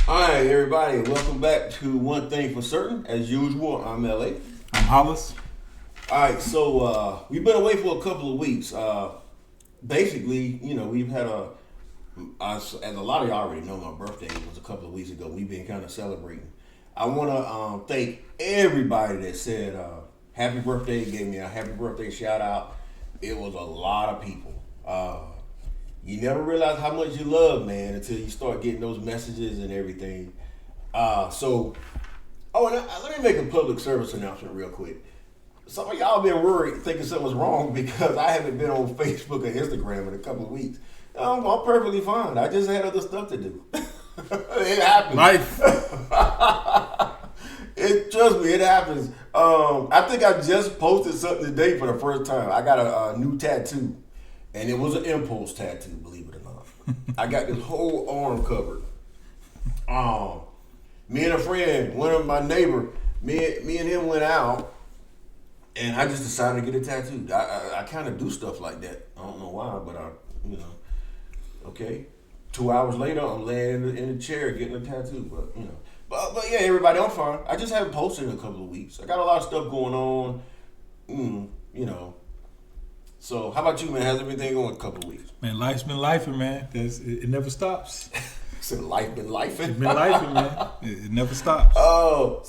All right, everybody, welcome back to One Thing for Certain. As usual, I'm LA. I'm Hollis. All right, so we've been away for a couple of weeks. Basically, we've had as a lot of y'all already know, my birthday was a couple of weeks ago. We've been kind of celebrating. I want to thank everybody that said happy birthday, gave me a happy birthday shout out. It was a lot of people. You never realize how much you love, man, until you start getting those messages and everything. And let me make a public service announcement real quick. Some of y'all been worried, thinking something's wrong because I haven't been on Facebook or Instagram in a couple of weeks. I'm perfectly fine. I just had other stuff to do. It happens. Life. Trust me, it happens. I think I just posted something today for the first time. I got a new tattoo. And it was an impulse tattoo, believe it or not. I got this whole arm covered. Me and a friend, one of my neighbor, me and him went out, and I just decided to get a tattoo. I kind of do stuff like that. I don't know why, but okay. 2 hours later, I'm laying in the chair getting a tattoo, but yeah, everybody, I'm fine. I just haven't posted in a couple of weeks. I got a lot of stuff going on, So, how about you, man? How's everything going a couple of weeks? Man, life's been lifing, man. It never stops. So life been lifing? It's been lifing, man. It never stops. I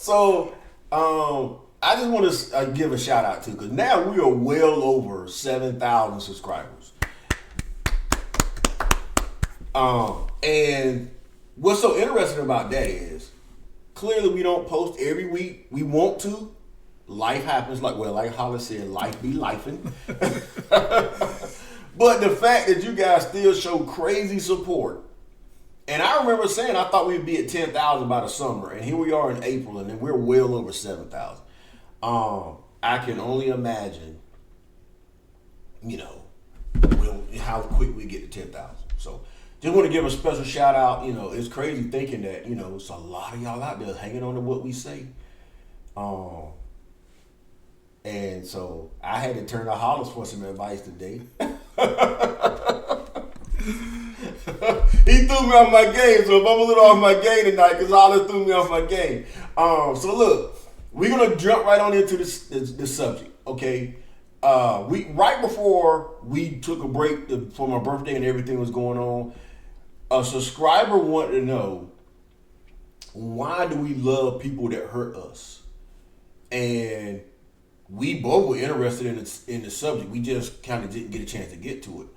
just want to give a shout out to, because now we are well over 7,000 subscribers. And what's so interesting about that is, clearly we don't post every week. We want to. Life happens, like Hollis said, life be lifing. But the fact that you guys still show crazy support. And I remember saying I thought we'd be at 10,000 by the summer. And here we are in April, and then we're well over 7,000. I can only imagine, how quick we get to 10,000. So just want to give a special shout out. It's crazy thinking that, it's a lot of y'all out there hanging on to what we say. And so I had to turn to Hollis for some advice today. He threw me off my game, so if I'm a little off my game tonight, because Hollis threw me off my game. So look, we're gonna jump right on into this subject, okay? Right before we took a break for my birthday and everything was going on, a subscriber wanted to know, why do we love people that hurt us? And we both were interested in the subject. We just kind of didn't get a chance to get to it.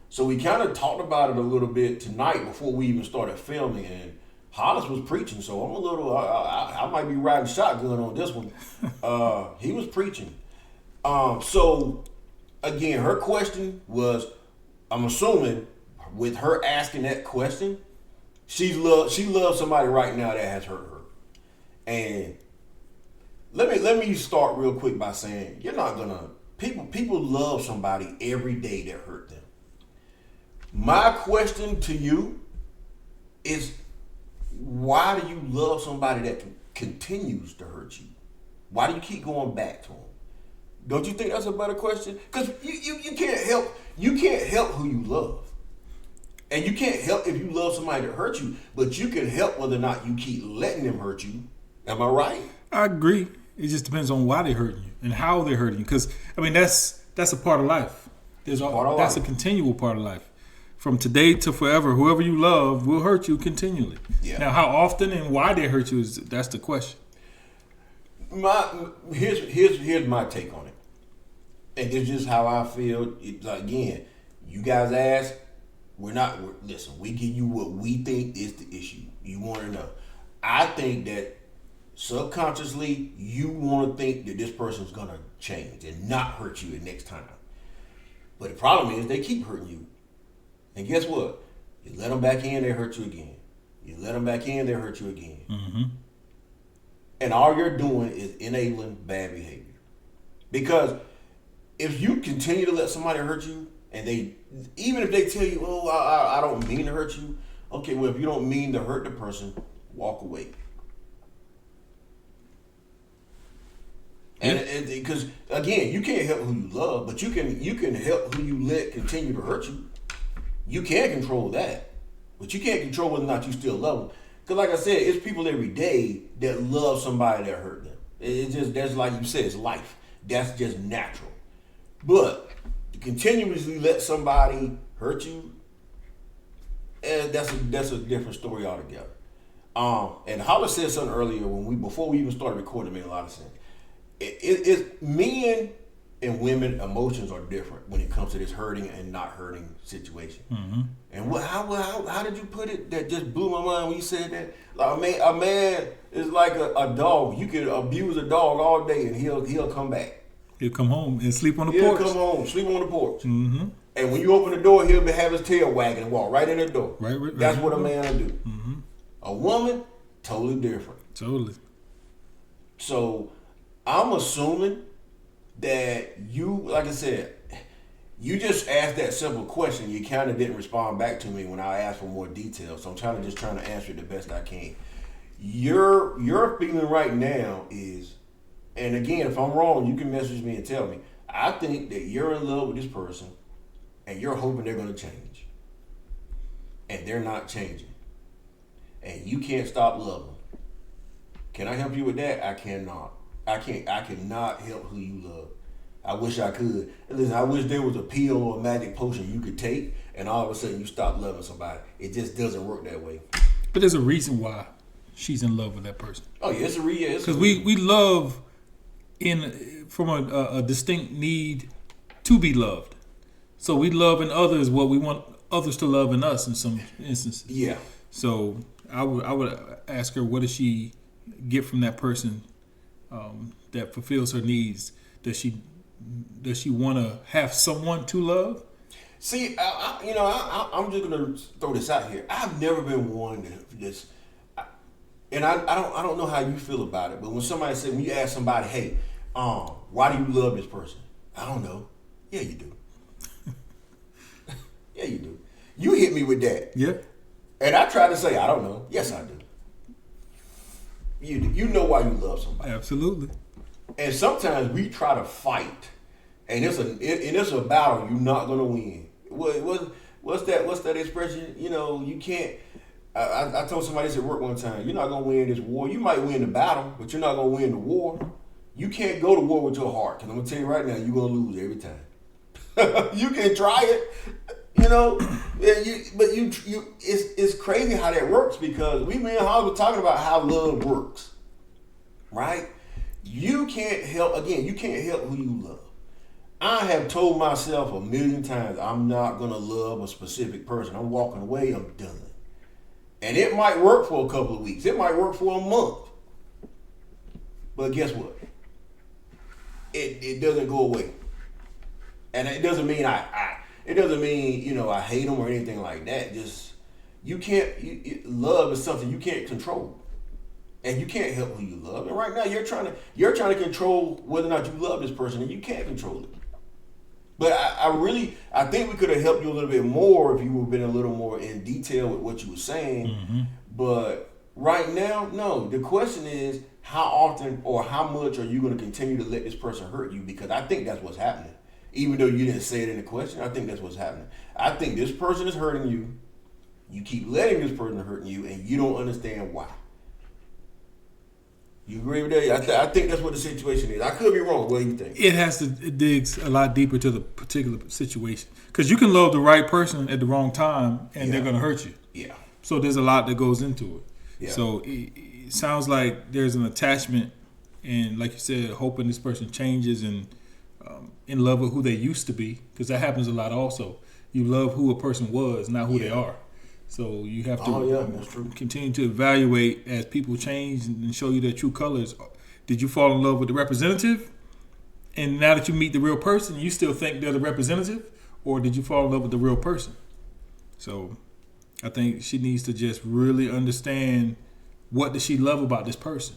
So we kind of talked about it a little bit tonight before we even started filming. And Hollis was preaching, so I'm a little, I might be riding shotgun on this one. He was preaching. So again, her question was, I'm assuming with her asking that question, she loves somebody right now that has hurt her. And Let me start real quick by saying, you're not gonna, people love somebody every day that hurt them. My question to you is, why do you love somebody that continues to hurt you? Why do you keep going back to them? Don't you think that's a better question? Because you can't help who you love. And you can't help if you love somebody that hurt you, but you can help whether or not you keep letting them hurt you. Am I right? I agree. It just depends on why they're hurting you and how they're hurting you. Because, that's a part of life. That's a continual part of life. From today to forever, whoever you love will hurt you continually. Yeah. Now, how often and why they hurt you, that's the question. Here's my take on it. And it's just how I feel. Again, you guys ask, listen, we give you what we think is the issue. You want to know. I think that subconsciously, you want to think that this person's going to change and not hurt you the next time. But the problem is they keep hurting you. And guess what? You let them back in, they hurt you again. You let them back in, they hurt you again. Mm-hmm. And all you're doing is enabling bad behavior. Because if you continue to let somebody hurt you, and even if they tell you, I don't mean to hurt you. Okay, well, if you don't mean to hurt the person, walk away. And because again, you can't help who you love, but you can help who you let continue to hurt you. You can control that, but you can't control whether or not you still love them. Because like I said, it's people every day that love somebody that hurt them. It's just, that's like you said, it's life. That's just natural. But to continuously let somebody hurt you, that's a different story altogether. And Holler said something earlier before we even started recording, it made a lot of sense. Men and women emotions are different when it comes to this hurting and not hurting situation. Mm-hmm. And how did you put it? That just blew my mind when you said that. Like a man is like a dog. You can abuse a dog all day and he'll come back. He'll come home and sleep on the He'll porch. come home, sleep on the porch. Mm-hmm. And when you open the door, he'll have his tail wagging and walk right in the door. Right. That's what a man will do. Mm-hmm. A woman, totally different. Totally. So I'm assuming that you, like I said, you just asked that simple question. You kind of didn't respond back to me when I asked for more details. So I'm trying to answer it the best I can. Your feeling right now is, and again, if I'm wrong, you can message me and tell me. I think that you're in love with this person, and you're hoping they're going to change, and they're not changing, and you can't stop loving. Can I help you with that? I cannot. I cannot help who you love. I wish I could. And listen, I wish there was a pill or a magic potion you could take, and all of a sudden you stop loving somebody. It just doesn't work that way. But there's a reason why she's in love with that person. Oh yeah, it's a reason. Because we love from a distinct need to be loved. So we love in others what we want others to love in us in some instances. Yeah. So I would ask her, what does she get from that person that fulfills her needs? Does she want to have someone to love? See, I'm just gonna throw this out here. I've never been one to just, and I don't know how you feel about it. But when you ask somebody, hey, why do you love this person? I don't know. Yeah, you do. Yeah, you do. You hit me with that. Yeah. And I try to say, I don't know. Yes, I do. You do. You know why you love somebody. Absolutely. And sometimes we try to fight, and it's a battle you're not gonna win. What's that expression? You can't. I told somebody this at work one time. You're not gonna win this war. You might win the battle, but you're not gonna win the war. You can't go to war with your heart, because I'm gonna tell you right now, you're gonna lose every time. You can try it. It's crazy how that works, because me and Holly were talking about how love works, right? You can't help who you love. I have told myself 1,000,000 times, I'm not gonna love a specific person. I'm walking away, I'm done. And it might work for a couple of weeks. It might work for a month. But guess what? It doesn't go away. And it doesn't mean I hate them or anything like that. Just, love is something you can't control, and you can't help who you love. And right now, you're trying to control whether or not you love this person, and you can't control it. But I think we could have helped you a little bit more if you would have been a little more in detail with what you were saying. Mm-hmm. But right now, no. The question is, how often or how much are you going to continue to let this person hurt you? Because I think that's what's happening. Even though you didn't say it in the question, I think that's what's happening. I think this person is hurting you. You keep letting this person hurt you, and you don't understand why. You agree with that? I think that's what the situation is. I could be wrong. What do you think? It digs a lot deeper to the particular situation. Because you can love the right person at the wrong time, and they're going to hurt you. Yeah. So there's a lot that goes into it. Yeah. So it sounds like there's an attachment, and like you said, hoping this person changes and in love with who they used to be, because that happens a lot also. You love who a person was, not who they are. So you have to continue to evaluate as people change and show you their true colors. Did you fall in love with the representative, and now that you meet the real person, you still think they're the representative, or did you fall in love with the real person? So I think she needs to just really understand, what does she love about this person?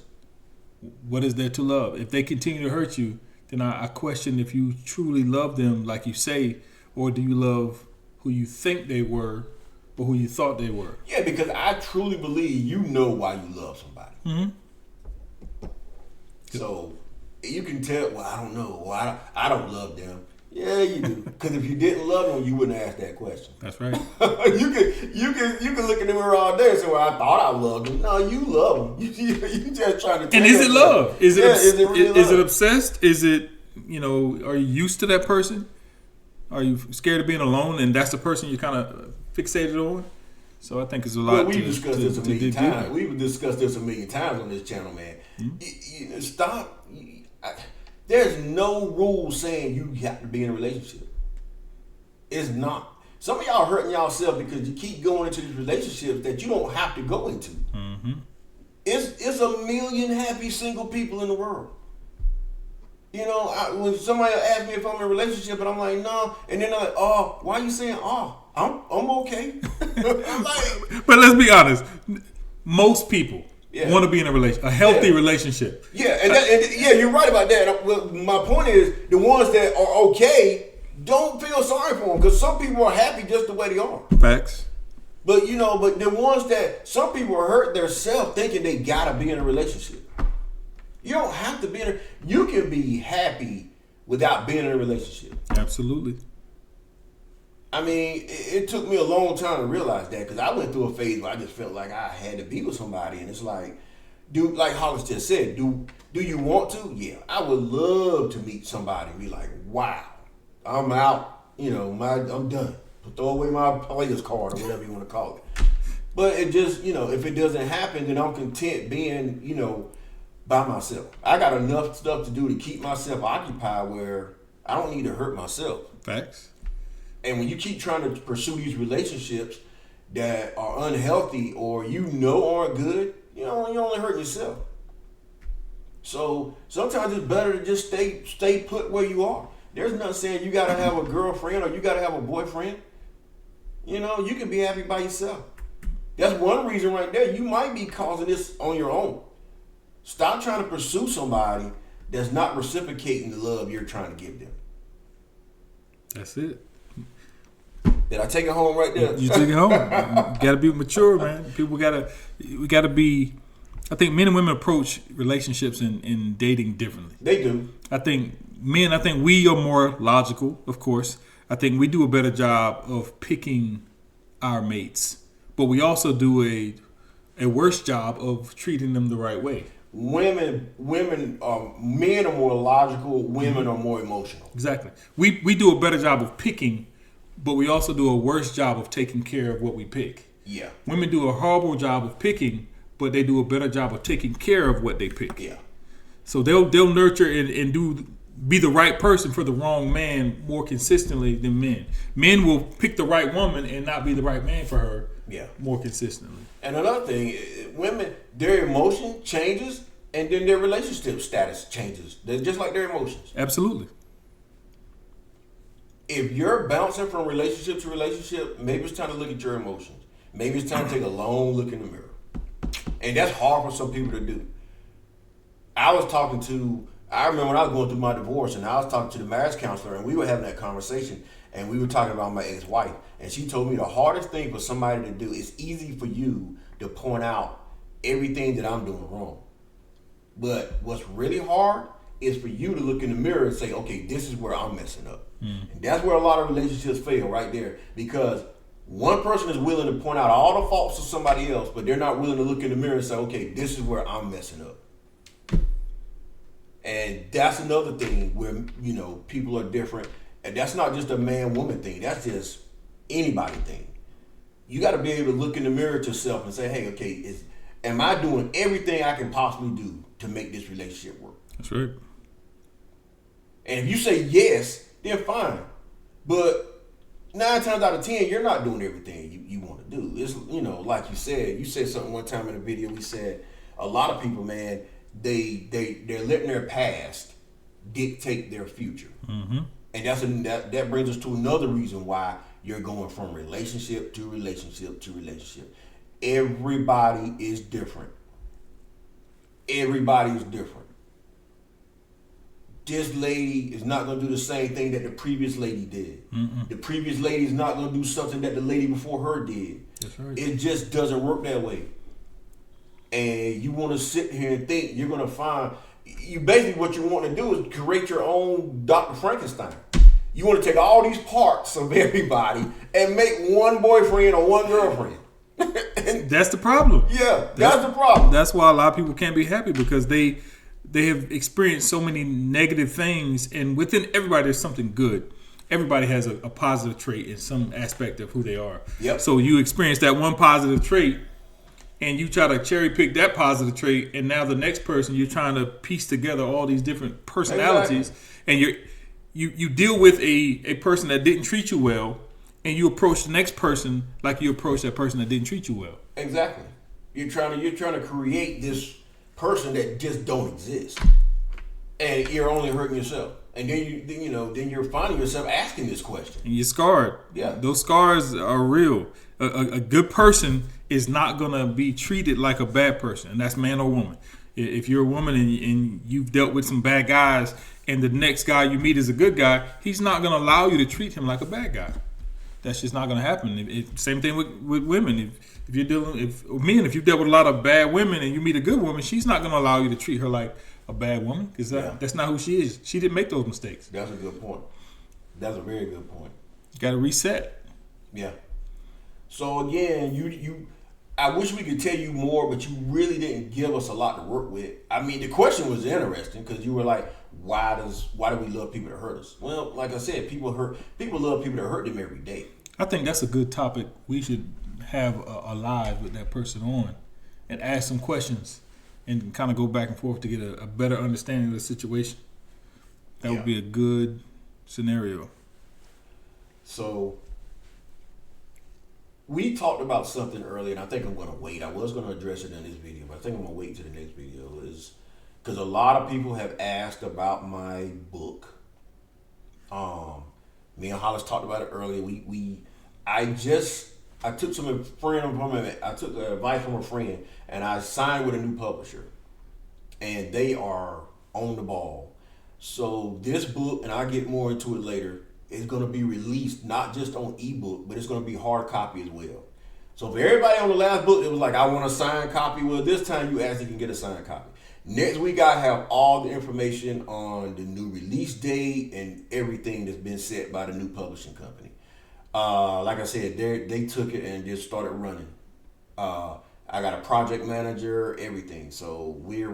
What is there to love? If they continue to hurt you, then I question if you truly love them like you say, or do you love who you think they were or who you thought they were? Yeah, because I truly believe you know why you love somebody. Mm-hmm. So you can tell, well, I don't know. Well, I don't love them. Yeah, you do. Because if you didn't love them, you wouldn't ask that question. That's right. you can look in the mirror all day and say, "Well, I thought I loved them." No, you love them. You just trying to. And is it love? Is it really love? Is it obsessed? Is it, are you used to that person? Are you scared of being alone, and that's the person you're kind of fixated on? So I think it's a lot. We've discussed this a million times. We've discussed this a million times on this channel, man. Mm-hmm. Stop. There's no rule saying you have to be in a relationship. It's not. Some of y'all hurting yourself because you keep going into these relationships that you don't have to go into. Mm-hmm. It's a million happy single people in the world. When somebody asks me if I'm in a relationship and I'm like, no, and then they're like, oh, why are you saying, oh, I'm okay. I'm like, but let's be honest. Most people want to be in a healthy relationship. Yeah, and you're right about that. My point is, the ones that are okay, don't feel sorry for them, because some people are happy just the way they are. Facts. But but the ones that some people are hurt themselves thinking they gotta be in a relationship. You don't have to be in you can be happy without being in a relationship. Absolutely. I mean, it took me a long time to realize that, because I went through a phase where I just felt like I had to be with somebody, and it's like, like Hollis just said, do you want to? Yeah, I would love to meet somebody and be like, wow, I'm out. I'm done. Throw away my player's card or whatever you want to call it. But it just, if it doesn't happen, then I'm content being, by myself. I got enough stuff to do to keep myself occupied where I don't need to hurt myself. Facts. And when you keep trying to pursue these relationships that are unhealthy or aren't good, you're only hurting yourself. So sometimes it's better to just stay put where you are. There's nothing saying you got to have a girlfriend or you got to have a boyfriend. You can be happy by yourself. That's one reason right there. You might be causing this on your own. Stop trying to pursue somebody that's not reciprocating the love you're trying to give them. That's it. Did I take it home right there? You took it home. You gotta be mature, man. We gotta be. I think men and women approach relationships and dating differently. They do. I think we are more logical, of course. I think we do a better job of picking our mates, but we also do a worse job of treating them the right way. Men are more logical. Women are more emotional. Exactly. We do a better job of picking, but we also do a worse job of taking care of what we pick. Yeah. Women do a horrible job of picking, but they do a better job of taking care of what they pick. Yeah. So they'll nurture and be the right person for the wrong man more consistently than men. Men will pick the right woman and not be the right man for her. Yeah. More consistently. And another thing, women, their emotion changes, and then their relationship status changes. They're just like their emotions. Absolutely. If you're bouncing from relationship to relationship, maybe it's time to look at your emotions. Maybe it's time to take a long look in the mirror. And that's hard for some people to do. I remember when I was going through my divorce, and I was talking to the marriage counselor, and we were having that conversation, and we were talking about my ex-wife. And she told me the hardest thing for somebody to do is easy for you to point out everything that I'm doing wrong. But what's really hard is for you to look in the mirror and say, okay, this is where I'm messing up. And that's where a lot of relationships fail right there, because one person is willing to point out all the faults of somebody else, but they're not willing to look in the mirror and say, okay, this is where I'm messing up. And that's another thing where, people are different. And that's not just a man-woman thing. That's just anybody thing. You got to be able to look in the mirror at yourself and say, hey, okay, am I doing everything I can possibly do to make this relationship work? That's right. And if you say yes, then fine. But 9 times out of 10, you're not doing everything you want to do. It's, like you said something one time in a video. We said a lot of people, man, they're letting their past dictate their future. Mm-hmm. And that brings us to another reason why you're going from relationship to relationship to relationship. Everybody is different. Everybody is different. This lady is not going to do the same thing that the previous lady did. Mm-mm. The previous lady is not going to do something that the lady before her did. That's right. It just doesn't work that way. And you want to sit here and think you're going to find... What you want to do is create your own Dr. Frankenstein. You want to take all these parts of everybody and make one boyfriend or one girlfriend. That's the problem. Yeah, that's the problem. That's why a lot of people can't be happy, because they have experienced so many negative things, and within everybody there's something good. Everybody has a positive trait in some aspect of who they are. Yep. So you experience that one positive trait, and you try to cherry pick that positive trait, and now the next person you're trying to piece together all these different personalities, and you deal with a person that didn't treat you well, and you approach the next person like you approach that person that didn't treat you well. Exactly. You're trying to create this person that just don't exist, and you're only hurting yourself. And then you're finding yourself asking this question. And you're scarred. Yeah. Those scars are real. A good person is not going to be treated like a bad person, and that's man or woman. If you're a woman and you've dealt with some bad guys, and the next guy you meet is a good guy, he's not going to allow you to treat him like a bad guy. That's just not going to happen. Same thing with women. If you've dealt with a lot of bad women and you meet a good woman, she's not going to allow you to treat her like a bad woman, because that's not who she is. She didn't make those mistakes. That's a good point. That's a very good point. You got to reset. Yeah. So again, I wish we could tell you more, but you really didn't give us a lot to work with. I mean, the question was interesting because you were like, why do we love people that hurt us? Well, like I said, people love people that hurt them every day. I think that's a good topic. We should have a live with that person on and ask some questions and kind of go back and forth to get a better understanding of the situation. That would be a good scenario. So we talked about something earlier, and I think I'm going to wait. I was going to address it in this video, but I think I'm going to wait to the next video. Is because a lot of people have asked about my book. Me and Hollis talked about it earlier. I took I took advice from a friend, and I signed with a new publisher, and they are on the ball. So this book, and I'll get more into it later, is going to be released not just on ebook, but it's going to be hard copy as well. So for everybody on the last book, it was like, I want a signed copy. Well, this time you actually can get a signed copy. Next week, I have all the information on the new release date and everything that's been set by the new publishing company. Like I said, they took it and just started running. I got a project manager, everything. So we'll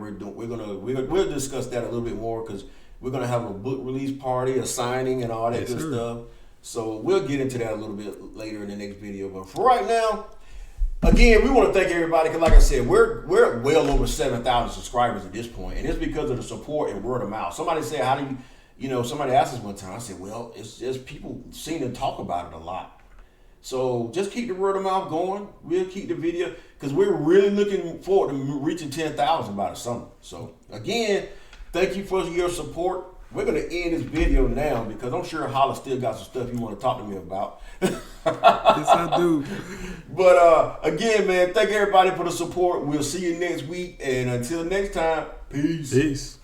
discuss that a little bit more, because we're gonna have a book release party, a signing, and all that good stuff. So we'll get into that a little bit later in the next video. But for right now, again, we want to thank everybody, because like I said, we're well over 7,000 subscribers at this point, and it's because of the support and word of mouth. Somebody said, how do you, somebody asked us one time, I said, well, it's just people seem to talk about it a lot. So just keep the word of mouth going. We'll keep the video, because we're really looking forward to reaching 10,000 by the summer. So again, thank you for your support. We're going to end this video now, because I'm sure Hollis still got some stuff you want to talk to me about. Yes, I do. But again, man, thank everybody for the support. We'll see you next week. And until next time, peace. Peace.